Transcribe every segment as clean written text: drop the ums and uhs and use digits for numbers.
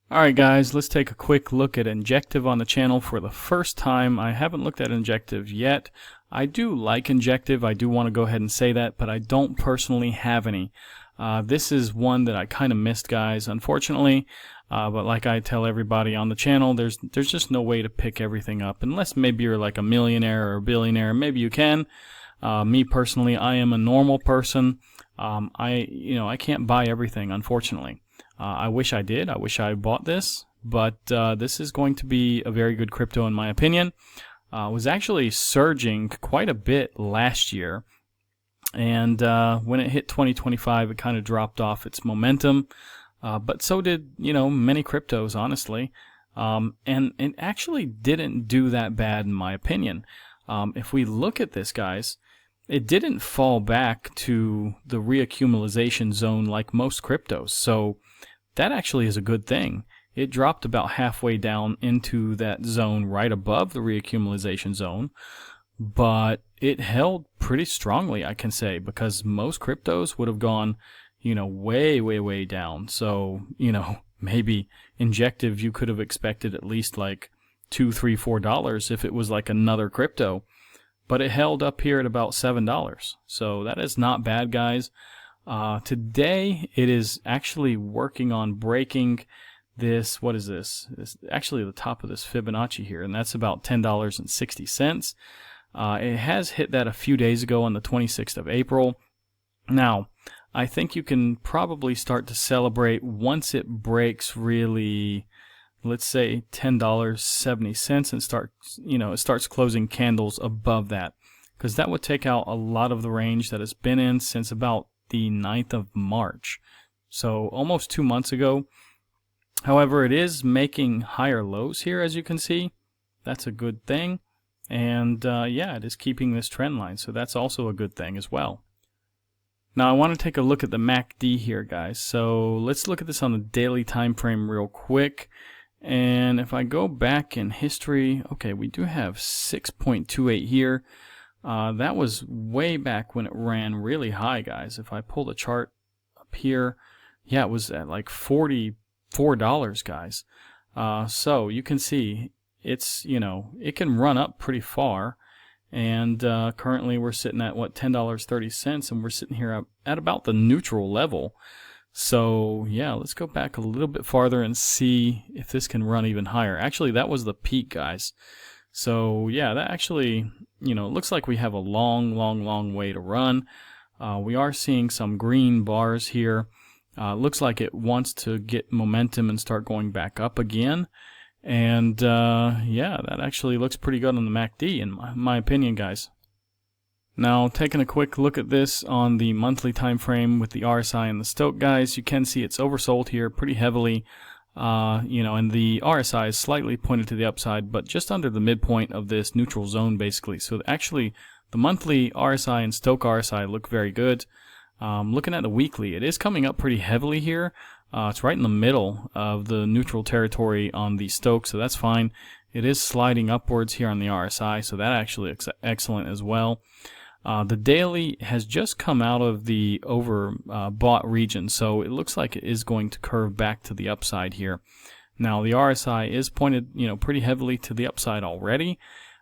Alright guys, let's take a quick look at Injective on the channel for the first time. I haven't looked at Injective yet. I do like Injective, I do want to go ahead and say that, but I don't personally have any. This is one that I kind of missed, guys, unfortunately. But like I tell everybody on the channel, there's just no way to pick everything up. Unless maybe you're like a millionaire or a billionaire, maybe you can. Me personally, I am a normal person. I can't buy everything, unfortunately. I wish I did. I wish I bought this, but this is going to be a very good crypto in my opinion. Was actually surging quite a bit last year, and when it hit 2025, it kind of dropped off its momentum. But so did many cryptos, honestly, and it actually didn't do that bad in my opinion. If we look at this, guys, it didn't fall back to the reaccumulation zone like most cryptos, so that actually is a good thing. It dropped about halfway down into that zone right above the reaccumulation zone, but it held pretty strongly, I can say, because most cryptos would have gone, way down. So, maybe Injective, you could have expected at least like $2, $3, $4 if it was like another crypto. But it held up here at about $7. So that is not bad, guys. Today it is actually working on breaking this, what is this? It's actually the top of this Fibonacci here, and that's about $10.60. It has hit that a few days ago on the 26th of April. Now, I think you can probably start to celebrate once it breaks really, let's say $10.70 and it starts closing candles above that, because that would take out a lot of the range that it's been in since about the 9th of March, so almost 2 months ago. However, it is making higher lows here, as you can see. That's a good thing, and yeah, it is keeping this trend line, so that's also a good thing as well. Now I want to take a look at the MACD here, guys. So let's look at this on the daily time frame real quick. And if I go back in history, okay, we do have 6.28 here. That was way back when it ran really high, guys. If I pull the chart up here, yeah, it was at like $44, guys. So you can see it's, it can run up pretty far. And currently we're sitting at, what, $10.30, and we're sitting here at about the neutral level. So yeah, let's go back a little bit farther and see if this can run even higher. Actually, that was the peak, guys. So yeah, that actually, it looks like we have a long way to run. We are seeing some green bars here. Looks like it wants to get momentum and start going back up again. And yeah, that actually looks pretty good on the MACD in my opinion, guys. Now, taking a quick look at this on the monthly time frame with the RSI and the Stochh, guys, you can see it's oversold here pretty heavily. And the RSI is slightly pointed to the upside, but just under the midpoint of this neutral zone, basically. So actually, the monthly RSI and Stochh RSI look very good. Looking at the weekly, it is coming up pretty heavily here. It's right in the middle of the neutral territory on the Stochh, so that's fine. It is sliding upwards here on the RSI, so that actually looks excellent as well. The daily has just come out of the overbought region, so it looks like it is going to curve back to the upside here. Now the RSI is pointed, pretty heavily to the upside already,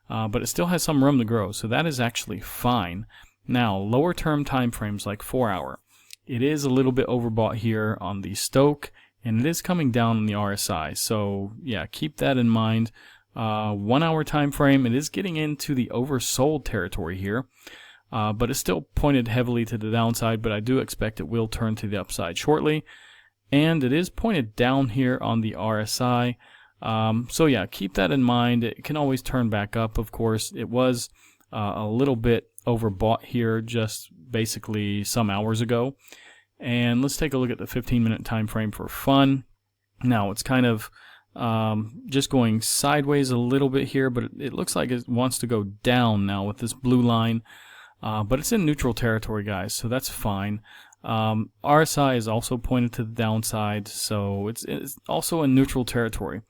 but it still has some room to grow, so that is actually fine. Now lower term time frames like 4 hour, it is a little bit overbought here on the Stochh, and it is coming down on the RSI. So yeah, keep that in mind. 1 hour time frame, it is getting into the oversold territory here. But it's still pointed heavily to the downside, but I do expect it will turn to the upside shortly. And it is pointed down here on the RSI. So yeah, keep that in mind. It can always turn back up, of course. It was a little bit overbought here just basically some hours ago. And let's take a look at the 15-minute time frame for fun. Now it's kind of just going sideways a little bit here, but it looks like it wants to go down now with this blue line. But it's in neutral territory, guys, so that's fine. RSI is also pointed to the downside, so it's also in neutral territory.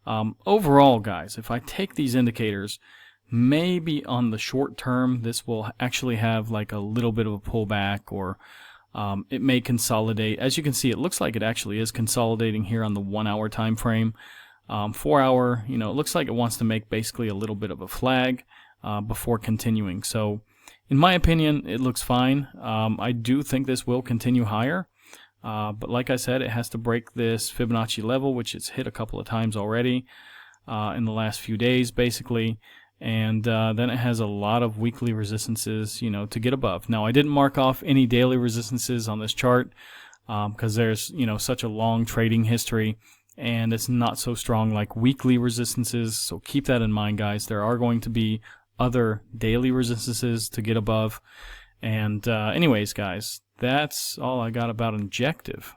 Overall, guys, if I take these indicators, maybe on the short term, this will actually have like a little bit of a pullback, or it may consolidate. As you can see, it looks like it actually is consolidating here on the 1 hour time frame. 4 hour, it looks like it wants to make basically a little bit of a flag before continuing. So in my opinion, it looks fine. I do think this will continue higher, but like I said, it has to break this Fibonacci level, which it's hit a couple of times already in the last few days basically. And then it has a lot of weekly resistances, to get above. Now, I didn't mark off any daily resistances on this chart because there's, such a long trading history, and it's not so strong like weekly resistances. So keep that in mind, guys. There are going to be other daily resistances to get above. And anyways, guys, that's all I got about Injective.